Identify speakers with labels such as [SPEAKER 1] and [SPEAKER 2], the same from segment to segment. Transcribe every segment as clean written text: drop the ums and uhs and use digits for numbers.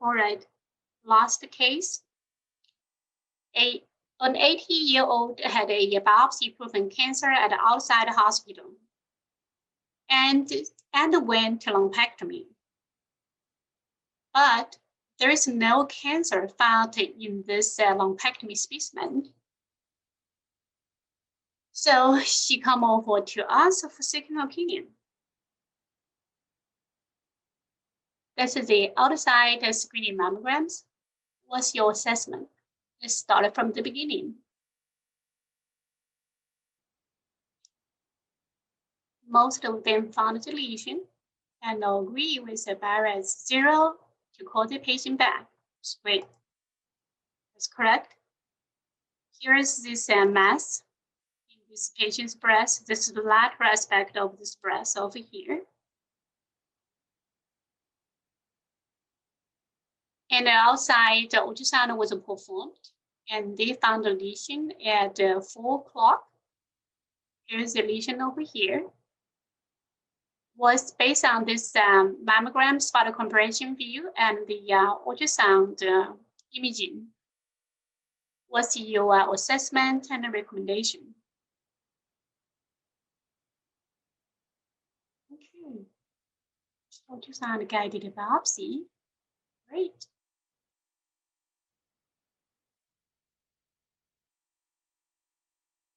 [SPEAKER 1] All right, last case. An 80-year-old had a biopsy-proven cancer at the outside hospital and underwent lumpectomy. But there is no cancer found in this lumpectomy specimen. So she come over to us for second opinion. This is the outside screening mammograms. What's your assessment? Let's start from the beginning. Most of them found the lesion and agree with the Barrett's 0 to call the patient back. Great. That's correct. Here is this mass in this patient's breast. This is the lateral aspect of this breast over here. And outside, the ultrasound was performed, and they found a lesion at 4 o'clock. Here's the lesion over here. Was based on this mammogram spot compression view and the ultrasound imaging. What's your assessment and recommendation? Okay, ultrasound guided biopsy, great.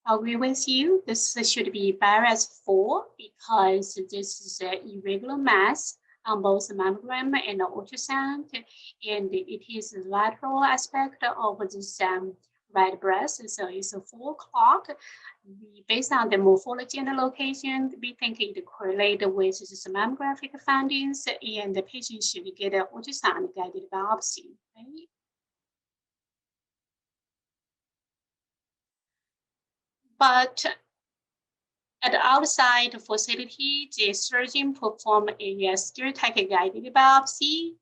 [SPEAKER 1] I agree with you. This should be Barrett's 4 because this is an irregular mass on both the mammogram and the ultrasound, and it is the lateral aspect of this right breast. So it's 4 o'clock. Based on the morphology and the location, we think it correlates with this mammographic findings, and the patient should get an ultrasound guided biopsy, right? But at the outside facility, the surgeon performed a stereotactic guided biopsy.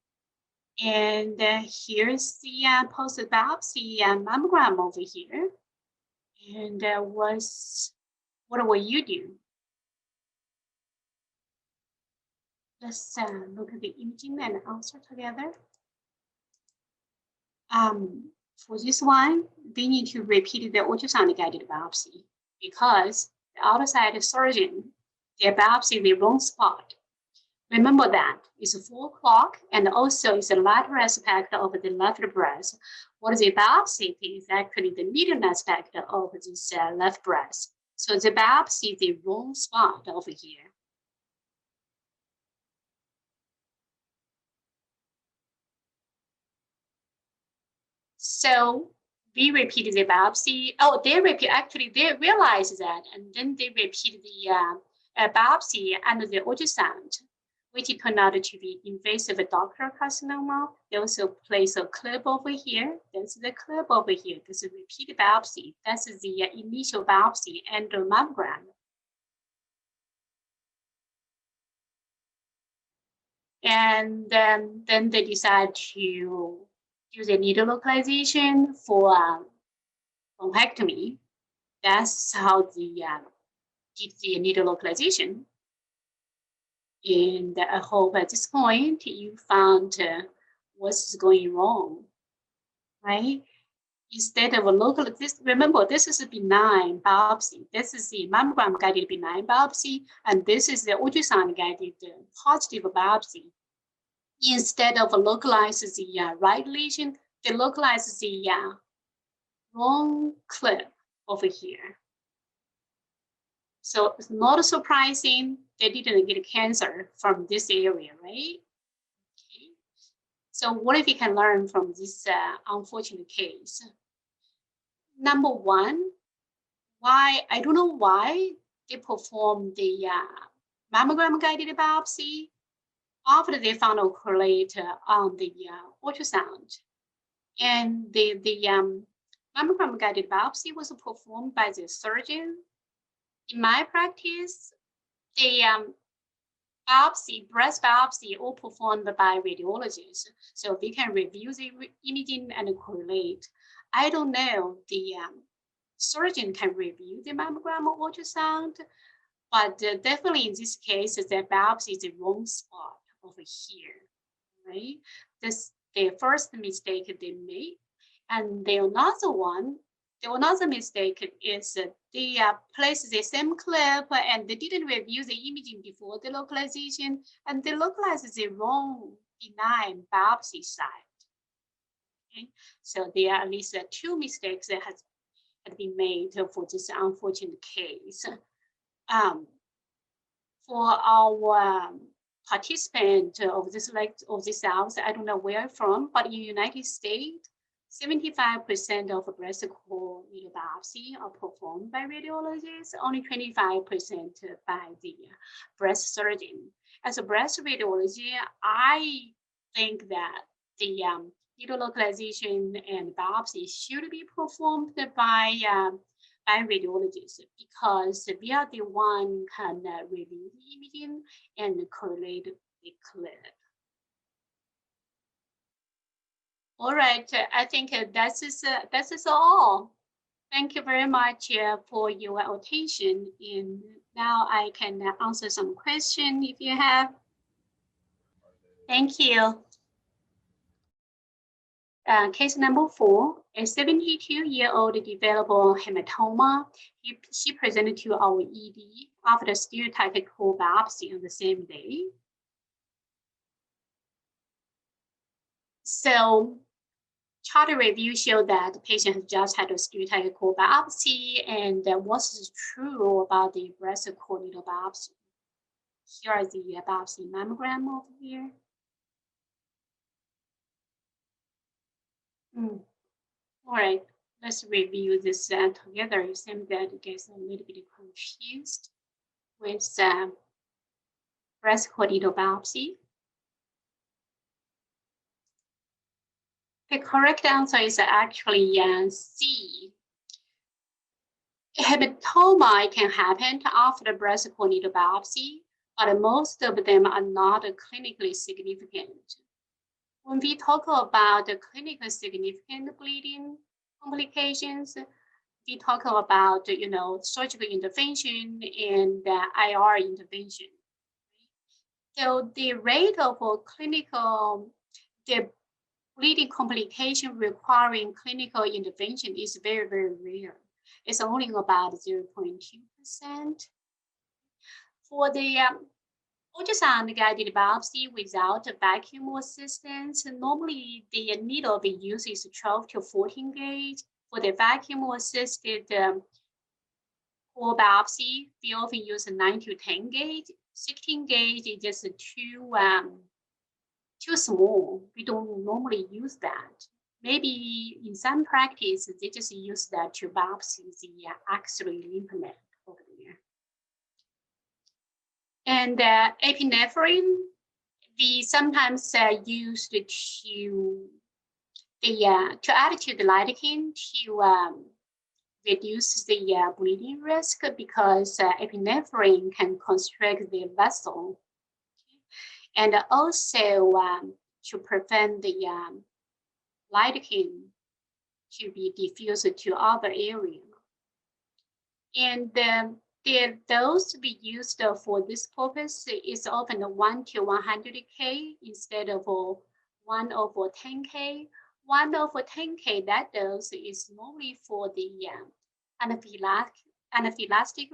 [SPEAKER 1] And here's the post-biopsy mammogram over here. And what will you do? Let's look at the imaging and answer together. For this one, they need to repeat the ultrasound guided biopsy because the outside surgeon, their biopsy the wrong spot. Remember that it's 4 o'clock and also it's the lateral aspect of the left breast. What is the biopsy is actually the median aspect of this left breast. So the biopsy is the wrong spot over here. So we repeated the biopsy. Oh, they realized that, and then they repeated the biopsy and the ultrasound, which turned out to be invasive ductal carcinoma. They also place a clip over here. There's the clip over here. This is repeated biopsy. That's the initial biopsy and the mammogram. And then they decide to use a needle localization for lumpectomy. That's how they did the needle localization. And I hope at this point you found what's going wrong, right? Instead of a local, remember this is a benign biopsy. This is the mammogram guided benign biopsy, and this is the ultrasound guided positive biopsy. Instead of localize the right lesion, they localize the wrong clip over here. So it's not surprising they didn't get cancer from this area, right? Okay. So what if we can learn from this unfortunate case? Number one, I don't know why they performed the mammogram guided biopsy after they found a correlate on the ultrasound. And the mammogram guided biopsy was performed by the surgeon. In my practice, the breast biopsy, all performed by radiologists. So we can review the imaging and correlate. I don't know, the surgeon can review the mammogram or ultrasound, but definitely in this case, the biopsy is the wrong spot over here, right? the first mistake they made. And the another mistake is they placed the same clip and they didn't review the imaging before the localization, and they localized the wrong benign biopsy site. Okay? So there are at least two mistakes that had been made for this unfortunate case. For our participant of this house, I don't know where from, but in the United States, 75% of breast core needle biopsy are performed by radiologists, only 25% by the breast surgeon. As a breast radiology, I think that the needle localization and biopsy should be performed by radiologists, because we are the one can review the imaging and correlate the clip. All right, I think that is all. Thank you very much for your attention. And now I can answer some questions if you have. Thank you. Case number 4, a 72-year-old developed hematoma. She presented to our ED after stereotactic core biopsy on the same day. So chart review showed that the patient has just had a stereotactic core biopsy, and what's true about the breast core needle biopsy. Here is the biopsy mammogram over here. All right, let's review this together. It seems that it gets a little bit confused with breast core needle biopsy. The correct answer is actually C. Hematoma can happen after breast core needle biopsy, but most of them are not clinically significant. When we talk about the clinically significant bleeding complications, we talk about surgical intervention and IR intervention. So the rate of the bleeding complication requiring clinical intervention is very, very rare. It's only about 0.2%. For the ultrasound-guided biopsy without vacuum assistance, normally the needle we use is 12 to 14 gauge. For the vacuum-assisted core biopsy, we often use a 9 to 10 gauge. 16 gauge is just too small. We don't normally use that. Maybe in some practice, they just use that to biopsy the axillary lymph node over there. And epinephrine, we sometimes use to add to the lidocaine to reduce the bleeding risk, because epinephrine can constrict the vessel, and also to prevent the lidocaine to be diffused to other areas. And the dose we used for this purpose is often 1 to 100K instead of 1 over 10K. 1 over 10K, that dose is normally for the anaphylactic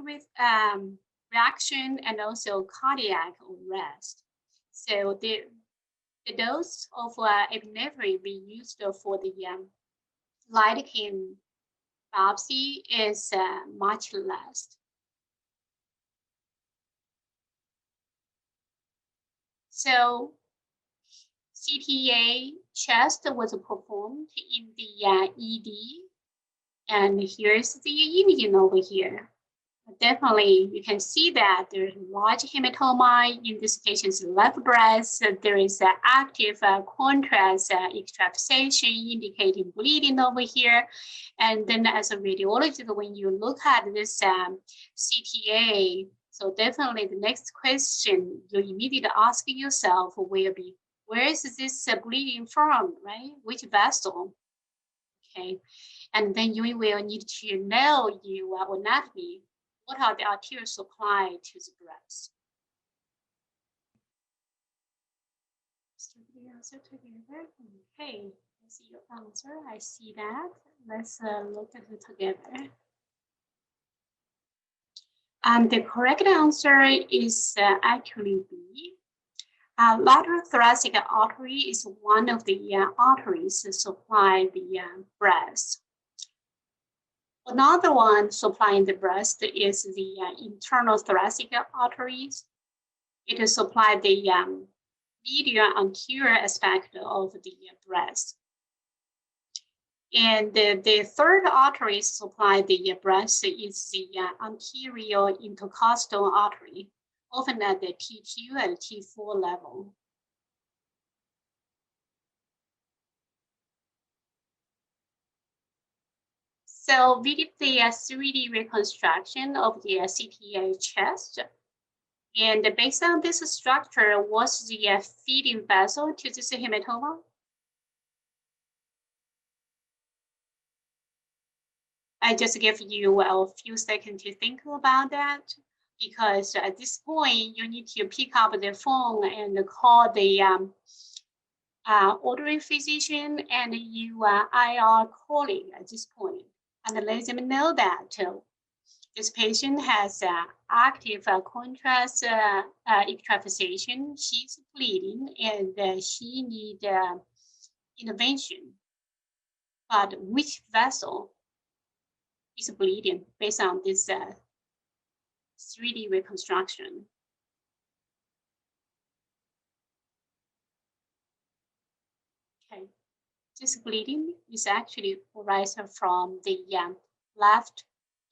[SPEAKER 1] reaction and also cardiac arrest. So the dose of epinephrine we used for the lidocaine biopsy is much less. So CTA chest was performed in the ED, and here's the imaging over here. Definitely, you can see that there's large hematoma in this patient's left breast. There is an active contrast extravasation indicating bleeding over here. And then as a radiologist, when you look at this CTA, so definitely the next question you immediately ask yourself will be, where is this bleeding from, right? Which vessel? Okay, and then you will need to know your anatomy. What are the arterial supply to the breast? answer together. Okay, let's see your answer. I see that. Let's look at it together. The correct answer is actually B. Lateral thoracic artery is one of the arteries that supply the breast. Another one supplying the breast is the internal thoracic arteries. It supplies the medial anterior aspect of the breast. And the third artery supply the breast is the anterior intercostal artery, often at the T2 and T4 level. So we did the 3D reconstruction of the CTA chest. And based on this structure, what's the feeding vessel to this hematoma? I just give you a few seconds to think about that, because at this point, you need to pick up the phone and call the ordering physician and you IR colleague at this point, and let them know that this patient has active contrast extravasation, she's bleeding, and she needs intervention. But which vessel is bleeding based on this 3D reconstruction? Okay, this bleeding is actually arising from the left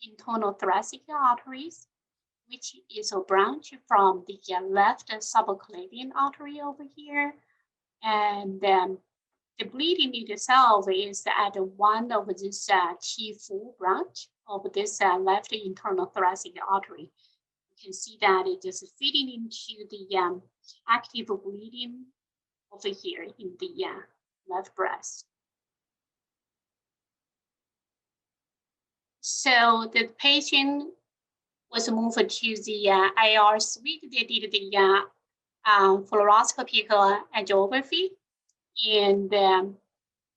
[SPEAKER 1] internal thoracic arteries, which is a branch from the left subclavian artery over here. And the bleeding itself is at one of this T4 branch of this left internal thoracic artery. You can see that it is feeding into the active bleeding over here in the left breast. So the patient was moved to the IR suite. They did the fluoroscopic angiography, and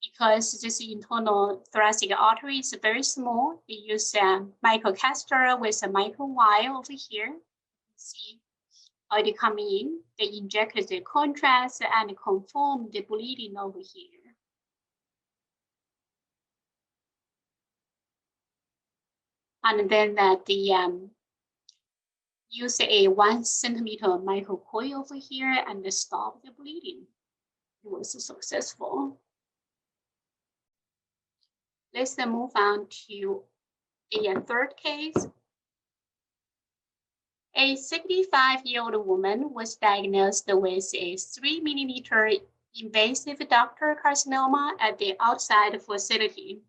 [SPEAKER 1] because this internal thoracic artery is very small, they use a microcatheter with a micro wire over here. See how it come in. They inject the contrast and confirm the bleeding over here. And then use a 1 centimeter microcoil over here and stop the bleeding. It was successful. Let's then move on to a third case. A 65-year-old woman was diagnosed with a 3 millimeter invasive ductal carcinoma at the outside facility.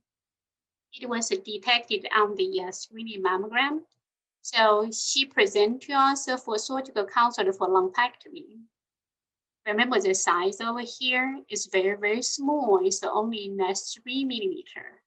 [SPEAKER 1] It was detected on the screening mammogram. So she presented to us for surgical consult for lumpectomy. Remember, the size over here is very, very small. It's only in 3 millimeter.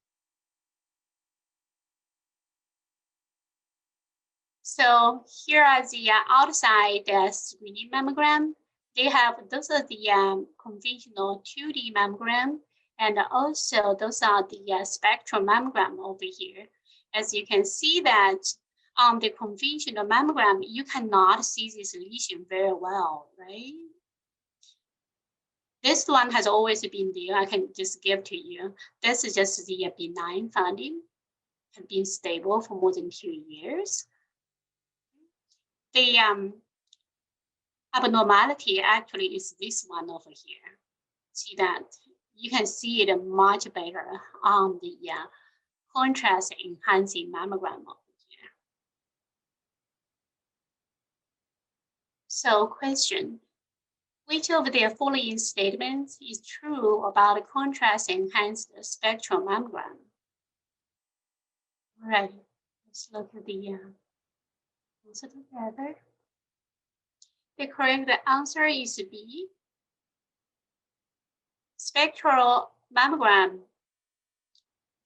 [SPEAKER 1] So here are the outside screening mammogram. They have, those are the conventional 2D mammogram, and also those are the spectral mammogram over here. As you can see that on the conventional mammogram, you cannot see this lesion very well, right? This one has always been there. I can just give to you. This is just the benign finding, have been stable for more than 2 years. The abnormality actually is this one over here. See that? You can see it much better on the contrast enhancing mammogram over here. So question, which of the following statements is true about contrast enhanced spectral mammogram? All right, let's look at the answer together. The correct answer is B. Spectral mammogram,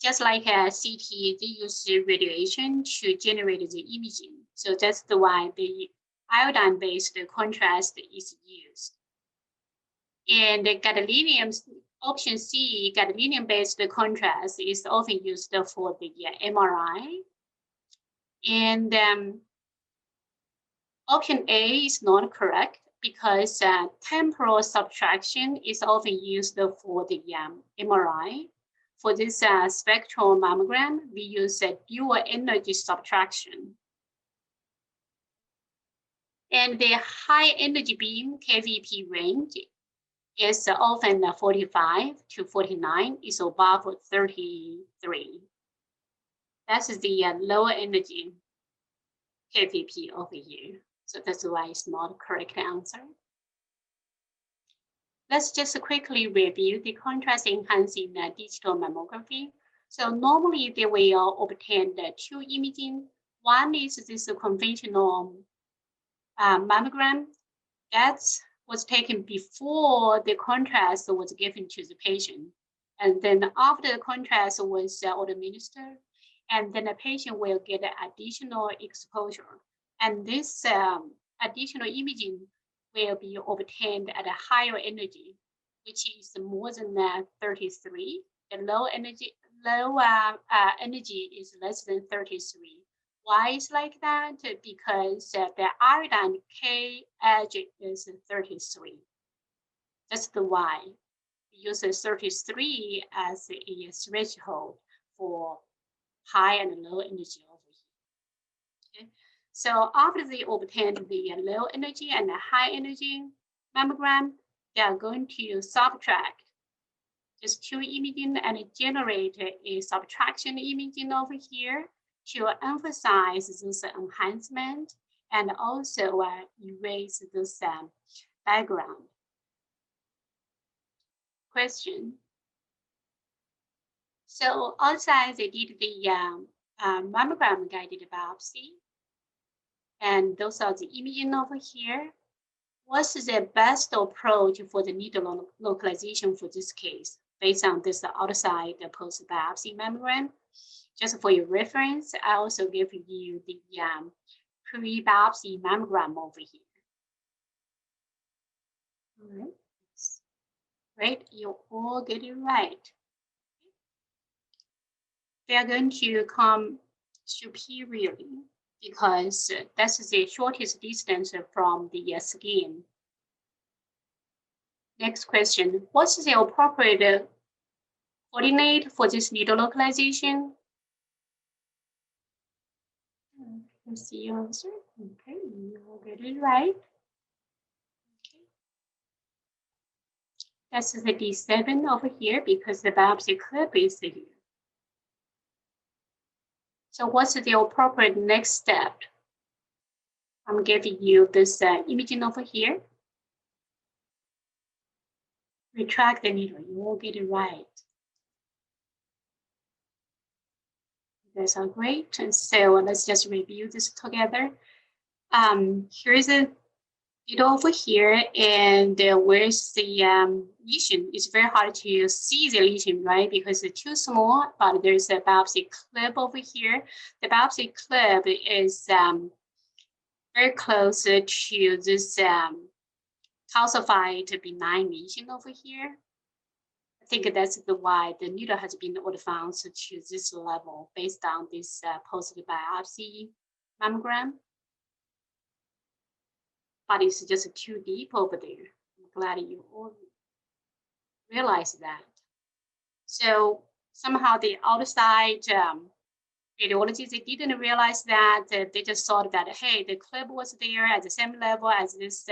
[SPEAKER 1] just like a CT, they use radiation to generate the imaging. So that's why the iodine-based contrast is used. And the gadolinium, option C, gadolinium-based contrast is often used for the MRI. And option A is not correct because temporal subtraction is often used for the MRI. For this spectral mammogram, we use dual energy subtraction. And the high energy beam KVP range is often 45 to 49, is above 33. That's the lower energy KVP over here. So that's why it's not a correct answer. Let's just quickly review the contrast enhancing digital mammography. So normally they will obtain the two imaging. One is this conventional mammogram that was taken before the contrast was given to the patient. And then after the contrast was administered, and then the patient will get additional exposure. And this additional imaging will be obtained at a higher energy, which is more than 33. The low energy is less than 33. Why is like that? Because the iodine K edge is 33. That's the why. We use 33 as a threshold for high and low energy over here. Okay. So after they obtain the low energy and the high energy mammogram, they are going to subtract just two imaging and generate a subtraction imaging over here to emphasize this enhancement and also erase this background. Question. So outside they did the mammogram guided biopsy, and those are the imaging over here. What's the best approach for the needle localization for this case based on this outside post-biopsy mammogram? Just for your reference, I also give you the pre-biopsy mammogram over here. All right. Great, you all get it right. They are going to come superiorly because that's the shortest distance from the skin. Next question, what's the appropriate coordinate for this needle localization? Let's see your answer. Okay, you all get it right. Okay. That's the D7 over here because the biopsy clip is here. So what's the appropriate next step? I'm giving you this imaging over here. Retract the needle, you will get it right. That's all great. And so let's just review this together. Here's a needle over here, and where's the lesion? It's very hard to see the lesion, right? Because it's too small, but there's a biopsy clip over here. The biopsy clip is very close to this calcified benign lesion over here. I think that's why the needle has been advanced to this level based on this post-biopsy mammogram. But it's just too deep over there. I'm glad you all realize that. So somehow the outside radiologists, they didn't realize that. They just thought that, hey, the clip was there at the same level as this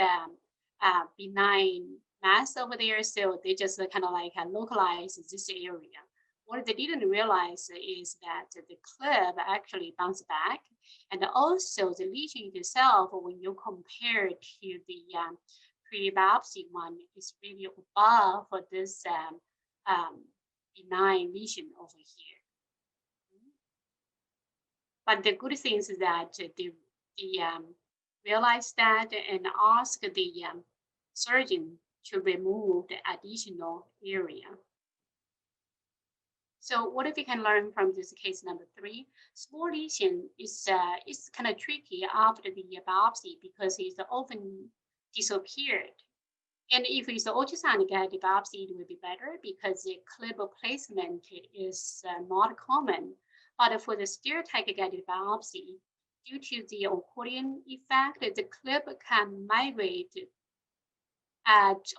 [SPEAKER 1] benign mass over there. So they just kind of like localize this area. What they didn't realize is that the clip actually bounced back. And also the lesion itself, when you compare to the pre-biopsy one, is really above this benign lesion over here. But the good thing is that they realized that and asked the surgeon to remove the additional area. So what if we can learn from this case number 3? Small lesion is kind of tricky after the biopsy because it's often disappeared. And if it's ultrasound guided biopsy, it will be better because the clip placement is not common. But for the stereotactic guided biopsy, due to the accordion effect, the clip can migrate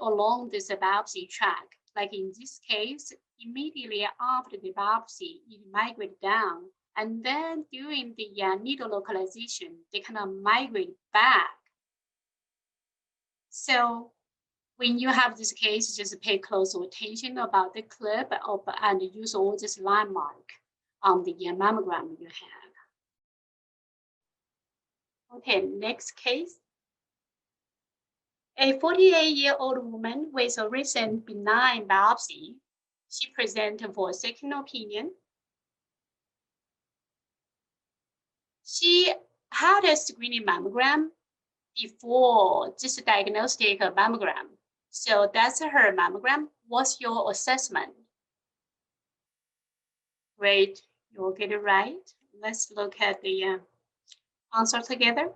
[SPEAKER 1] along this biopsy track. Like in this case, immediately after the biopsy, it migrates down. And then during the needle localization, they kind of migrate back. So when you have this case, just pay close attention about the clip and use all this landmark on the mammogram you have. Okay, next case. A 48-year-old woman with a recent benign biopsy. She presented for a second opinion. She had a screening mammogram before this diagnostic mammogram. So that's her mammogram. What's your assessment? Great, you'll get it right. Let's look at the answer together.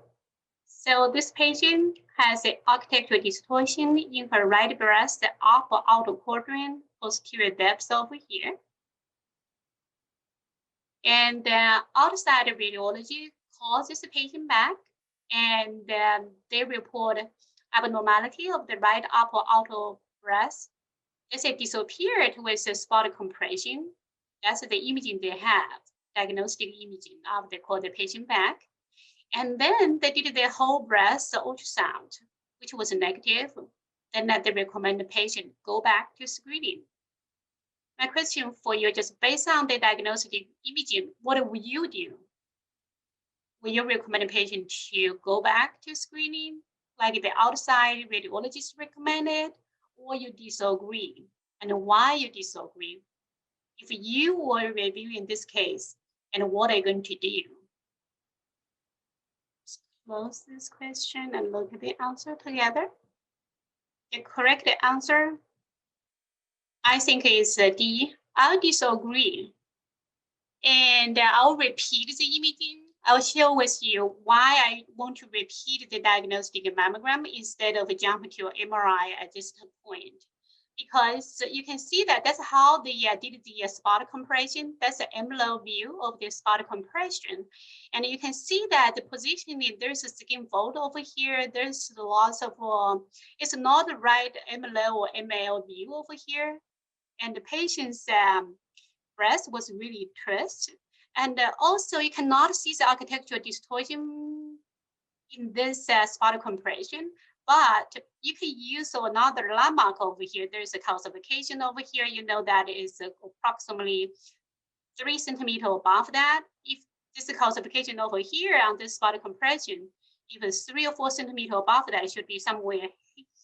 [SPEAKER 1] So this patient has an architectural distortion in her right breast, upper outer quadrant, posterior depth over here. And outside radiology calls this patient back, and they report abnormality of the right upper outer breast. They say disappeared with a spot compression. That's the imaging they have, diagnostic imaging after they call the patient back. And then they did their whole breast ultrasound, which was negative. Then they recommend the patient go back to screening. My question for you, just based on the diagnostic imaging, what will you do? Will you recommend a patient to go back to screening, like the outside radiologist recommended, or you disagree? And why you disagree? If you were reviewing this case, and what are you going to do? Let's close this question and look at the answer together. The correct answer, I think, is D. I'll disagree. And I'll repeat the imaging. I'll share with you why I want to repeat the diagnostic mammogram instead of jump to MRI at this point. Because you can see that that's how they did the spot compression. That's the MLO view of the spot compression. And you can see that the positioning, there's a skin fold over here. There's lots of, it's not the right MLO or ML view over here. And the patient's breast was really twisted. And also you cannot see the architectural distortion in this spot compression, but you can use another landmark over here. There's a calcification over here. You know that is approximately 3 centimeters above that. If this calcification over here on this spot compression, if it's 3 or 4 centimeters above that, it should be somewhere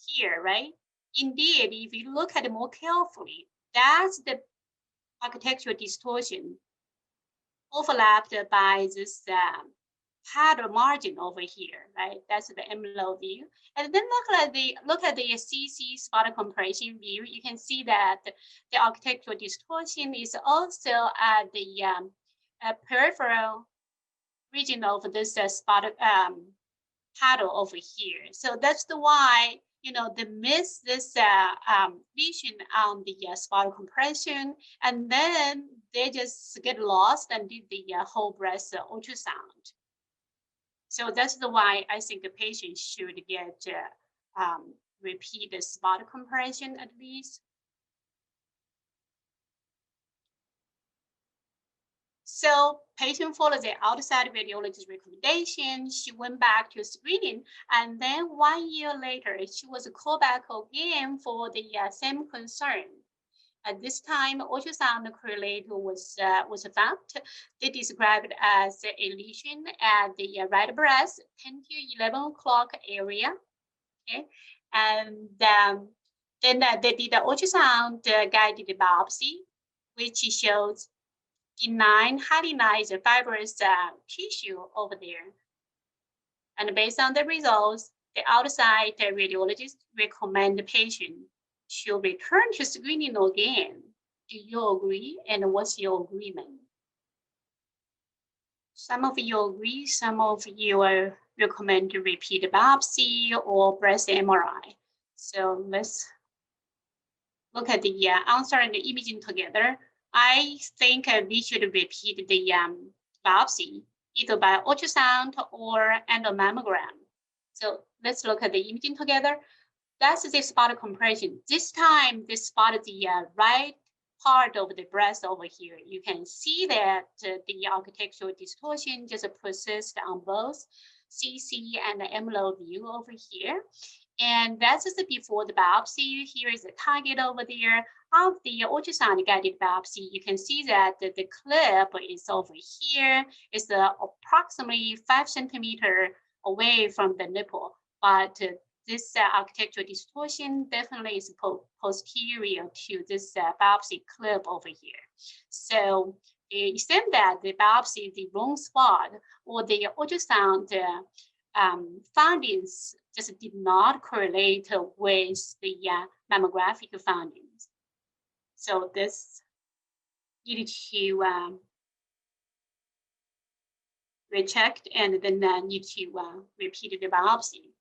[SPEAKER 1] here, right? Indeed, if you look at it more carefully, that's the architectural distortion overlapped by this paddle margin over here, right? That's the MLO view. And then look at the CC spot compression view. You can see that the architectural distortion is also at the peripheral region of this spot paddle over here. So that's why they miss this vision on the spot compression, and then they just get lost and did the whole breast ultrasound. So that's why I think the patient should get repeat the spot compression at least. So patient followed the outside radiologist recommendation. She went back to screening, and then 1 year later, she was called back again for the same concern. At this time, ultrasound correlator was found. They described it as a lesion at the right breast, 10 to 11 o'clock area. Okay, and then they did the ultrasound guided biopsy, which shows benign, highly nice fibrous tissue over there. And based on the results, the outside radiologist recommend the patient to return to screening again. Do you agree? And what's your agreement? Some of you agree, some of you recommend to repeat biopsy or breast MRI. So let's look at the answer and the imaging together. I think we should repeat the biopsy either by ultrasound or endomammogram. So let's look at the imaging together. That's the spot compression. This time, they spotted the right part of the breast over here. You can see that the architectural distortion just persists on both CC and the MLO view over here. And that's just before the biopsy. Here is the target over there. Of the ultrasound guided biopsy, you can see that the clip is over here. It's approximately 5 centimeters away from the nipple. But this architectural distortion definitely is posterior to this biopsy clip over here. So the extent that the biopsy is the wrong spot or the ultrasound findings just did not correlate with the mammographic findings. So this needed to rechecked and then need to repeat the biopsy.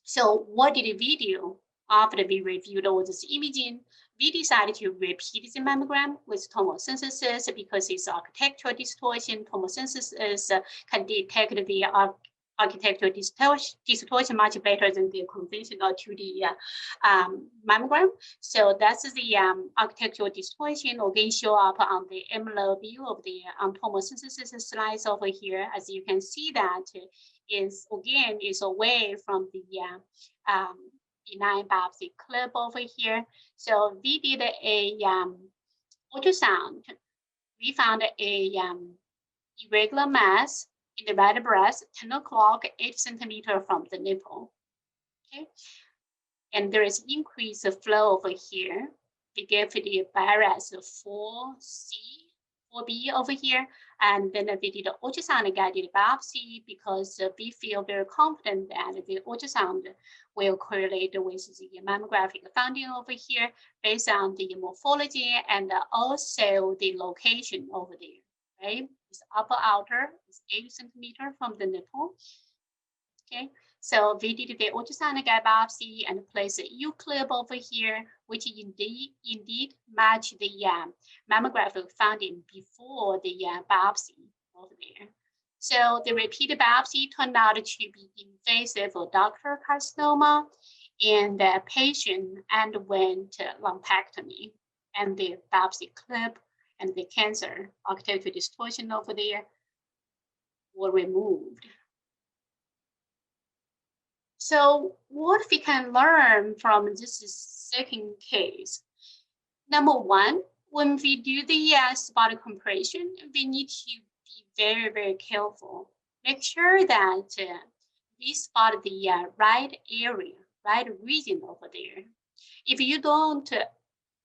[SPEAKER 1] So what did we do after we reviewed all this imaging? We decided to repeat the mammogram with tomosynthesis because it's architectural distortion. Tomosynthesis can detect the architectural distortion much better than the conventional 2D mammogram. So that's the architectural distortion again show up on the MLO view of the tomosynthesis slides over here. As you can see that is again is away from the benign biopsy clip over here. So we did a ultrasound. We found a irregular mass in the right breast, 10 o'clock, 8 centimeters from the nipple. Okay, and there is increased flow over here. We gave the BIRAS 4C, 4B over here, and then we did an ultrasound guided biopsy because we feel very confident that the ultrasound will correlate with the mammographic finding over here based on the morphology and also the location over there. Right, this upper outer is 8 centimeters from the nipple. Okay, so we did the ultrasound guide biopsy and placed a U clip over here, which indeed match the mammographic finding before the biopsy over there. So the repeated biopsy turned out to be invasive ductal carcinoma, and the patient underwent lumpectomy, and the biopsy clip and the cancer architectural distortion over there were removed. So what we can learn from this second case? Number one, when we do the spot compression, we need to be very, very careful. Make sure that we spot the right area, right region over there. If you don't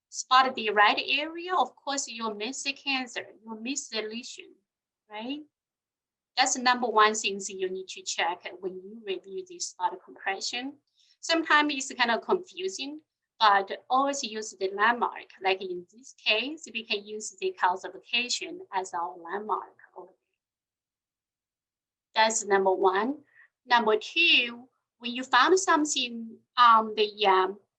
[SPEAKER 1] spot the right area, of course, you'll miss the cancer, you'll miss the lesion, right? That's the number one thing you need to check when you review this spot compression. Sometimes it's kind of confusing, but always use the landmark. Like in this case, we can use the calcification as our landmark over there. That's number one. Number two, when you found something on the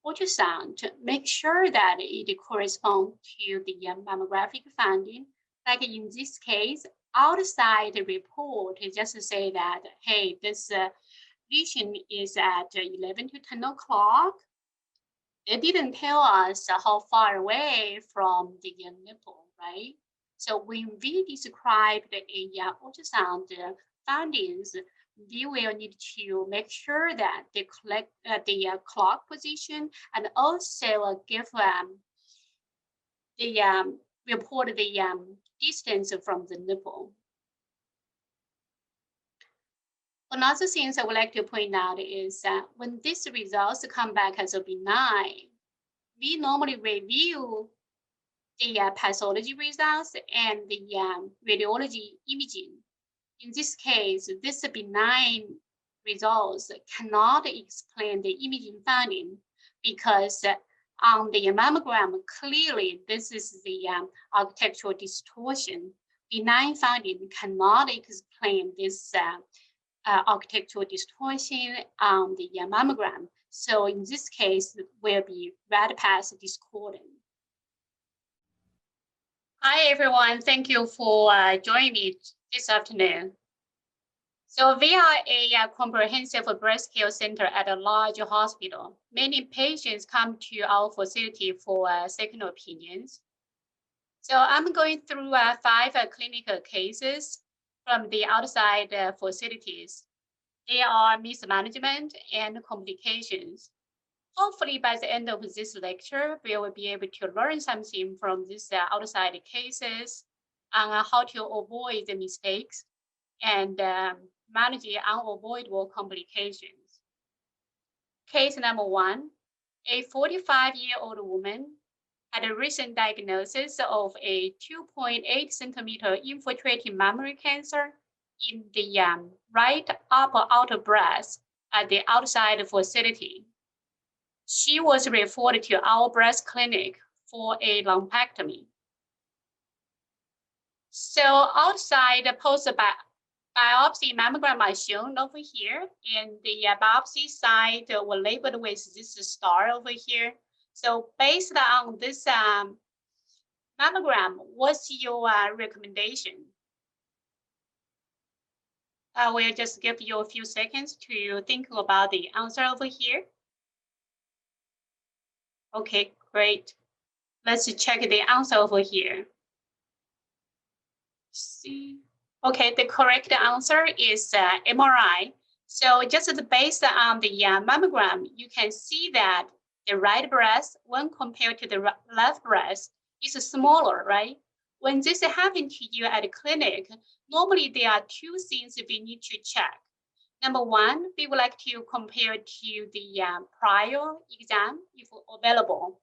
[SPEAKER 1] ultrasound, make sure that it corresponds to the mammographic finding. Like in this case, outside the report, just say that, hey, this lesion is at 11 to 10 o'clock. It didn't tell us how far away from the nipple, right? So when we described a ultrasound findings, we will need to make sure that they collect the clock position and also give the report the distance from the nipple. Another thing I would like to point out is that when these results come back as a benign, we normally review the pathology results and the radiology imaging. In this case, this benign results cannot explain the imaging finding because on the mammogram, clearly this is the architectural distortion. Benign finding cannot explain this architectural distortion on the mammogram. So in this case, will be red path discordant. Hi, everyone. Thank you for joining me this afternoon. So we are a comprehensive breast care center at a large hospital. Many patients come to our facility for second opinions. So I'm going through 5 clinical cases from the outside facilities. They are mismanagement and complications. Hopefully by the end of this lecture, we will be able to learn something from these outside cases on how to avoid the mistakes and manage the unavoidable complications. Case number 1, a 45-year-old woman had a recent diagnosis of a 2.8 centimeter infiltrating mammary cancer in the right upper outer breast at the outside facility. She was referred to our breast clinic for a lumpectomy. So outside post-biopsy mammogram are shown over here, and the biopsy site were labeled with this star over here. So based on this mammogram, what's your recommendation? I will just give you a few seconds to think about the answer over here. Okay, great. Let's check the answer over here. See. Okay, the correct answer is MRI. So just based on the mammogram, you can see that the right breast, when compared to the left breast, is smaller, right? When this happens to you at a clinic, normally there are 2 things we need to check. Number 1, we would like to compare to the prior exam, if available,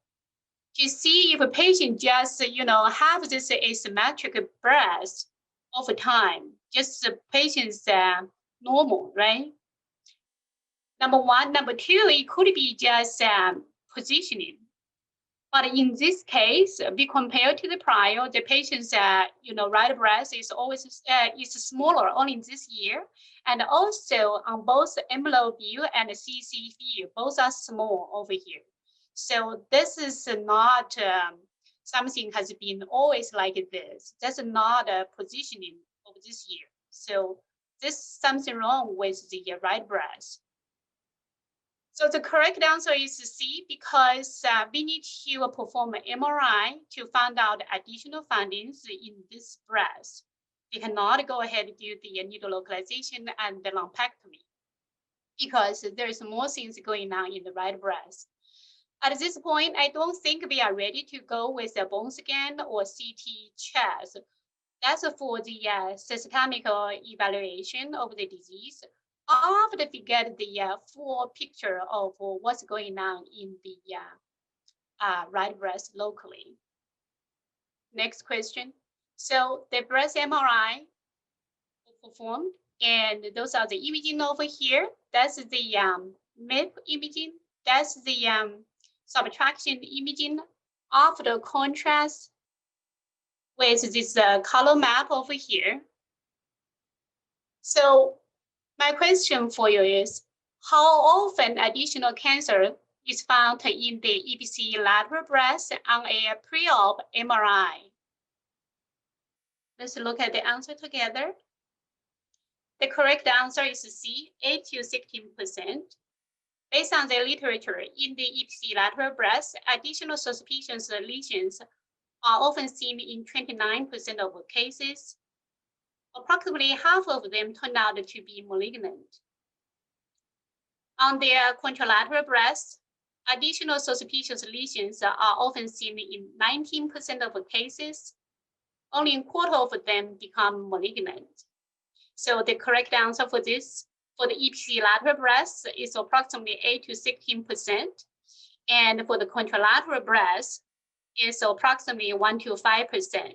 [SPEAKER 1] to see if a patient just, have this asymmetric breast over time, just the patient's normal, right? Number 1. Number 2, it could be just positioning. But in this case, we compare to the prior, the patient's right breast is always is smaller only this year, and also on both envelope view and CC view, both are small over here. So this is not something has been always like this. That's not a positioning of this year. So there's something wrong with the right breast. So the correct answer is C, because we need to perform an MRI to find out additional findings in this breast. We cannot go ahead and do the needle localization and the lumpectomy because there's more things going on in the right breast. At this point, I don't think we are ready to go with a bone scan or CT chest. That's for the systemic evaluation of the disease. After we get the full picture of what's going on in the right breast locally. Next question. So the breast MRI performed, and those are the imaging over here. That's the MIP imaging. That's the subtraction imaging after contrast with this color map over here. So my question for you is, how often additional cancer is found in the EBC lateral breast on a pre-op MRI? Let's look at the answer together. The correct answer is C, 8 to 16%. Based on the literature, in the EBC lateral breast, additional suspicious lesions are often seen in 29% of cases. Approximately half of them turn out to be malignant. On the contralateral breast, additional suspicious lesions are often seen in 19% of cases. Only a quarter of them become malignant. So the correct answer for this, for the EBC lateral breast, is approximately 8 to 16%. And for the contralateral breast, is approximately 1 to 5%.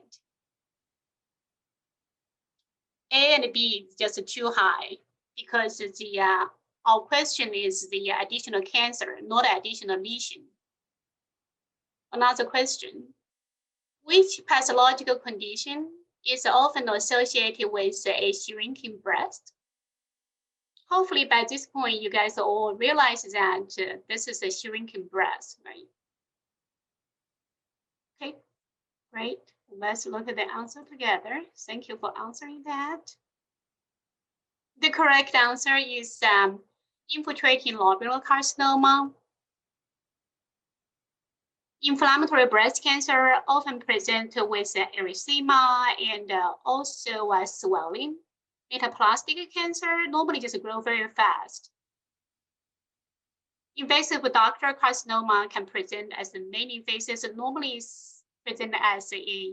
[SPEAKER 1] A and B is just too high because the our question is the additional cancer, not additional lesion. Another question: which pathological condition is often associated with a shrinking breast? hopefully by this point, you guys all realize that this is a shrinking breast, right? Okay, great. Let's look at the answer together. Thank you for answering that. The correct answer is infiltrating lobular carcinoma. Inflammatory breast cancer often present with erythema and also swelling. Metaplastic cancer normally just grow very fast. Invasive ductal carcinoma can present as many phases. Normally present as a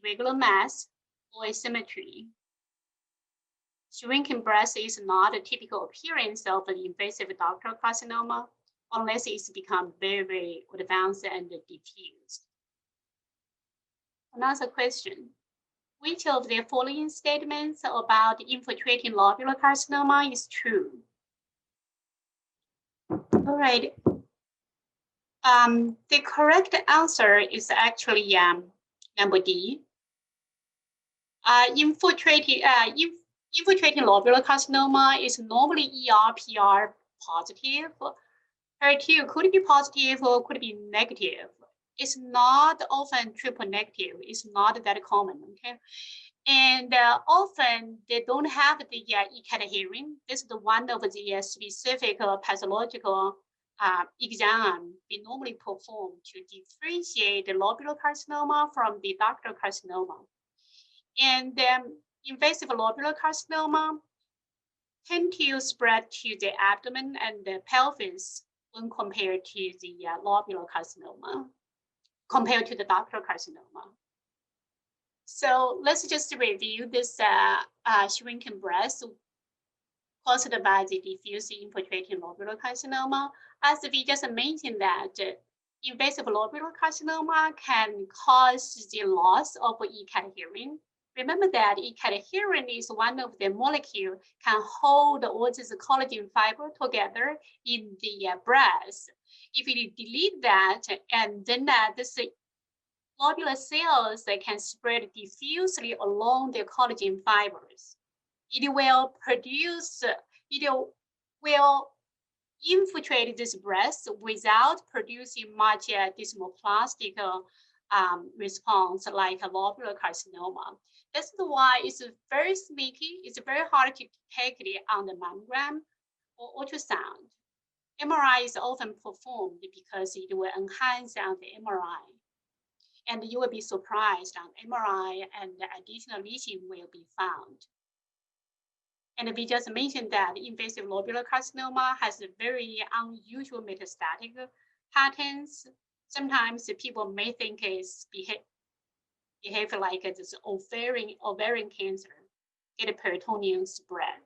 [SPEAKER 1] irregular mass or asymmetry. Shrinking breast is not a typical appearance of an invasive ductal carcinoma unless it's become very, very advanced and diffused. Another question. Which of the following statements about infiltrating lobular carcinoma is true? All right. The correct answer is actually number D. Infiltrating lobular carcinoma is normally ER/PR positive. HER2 could be positive or could be negative. It's not often triple negative. It's not that common, okay? And often they don't have the ECAT hearing. This is one of the specific pathological exam we normally perform to differentiate the lobular carcinoma from the ductal carcinoma. And invasive lobular carcinoma tend to spread to the abdomen and the pelvis when compared to the lobular carcinoma, compared to the ductal carcinoma. So let's just review this shrinking breast caused by the diffuse infiltrating lobular carcinoma. As we just mentioned that invasive lobular carcinoma can cause the loss of ECAT hearing. Remember that ECAT hearing is one of the molecules can hold all these collagen fiber together in the breast. If you delete that, and then this lobular cells that can spread diffusely along the collagen fibers. It will infiltrate this breast without producing much desmoplastic response like a lobular carcinoma. That's why it's very sneaky. It's very hard to detect it on the mammogram or ultrasound. MRI is often performed because it will enhance on the MRI. And you will be surprised on MRI and additional lesion will be found. And we just mentioned that invasive lobular carcinoma has very unusual metastatic patterns. Sometimes people may think it's behave like this ovarian cancer, get a peritoneum spread.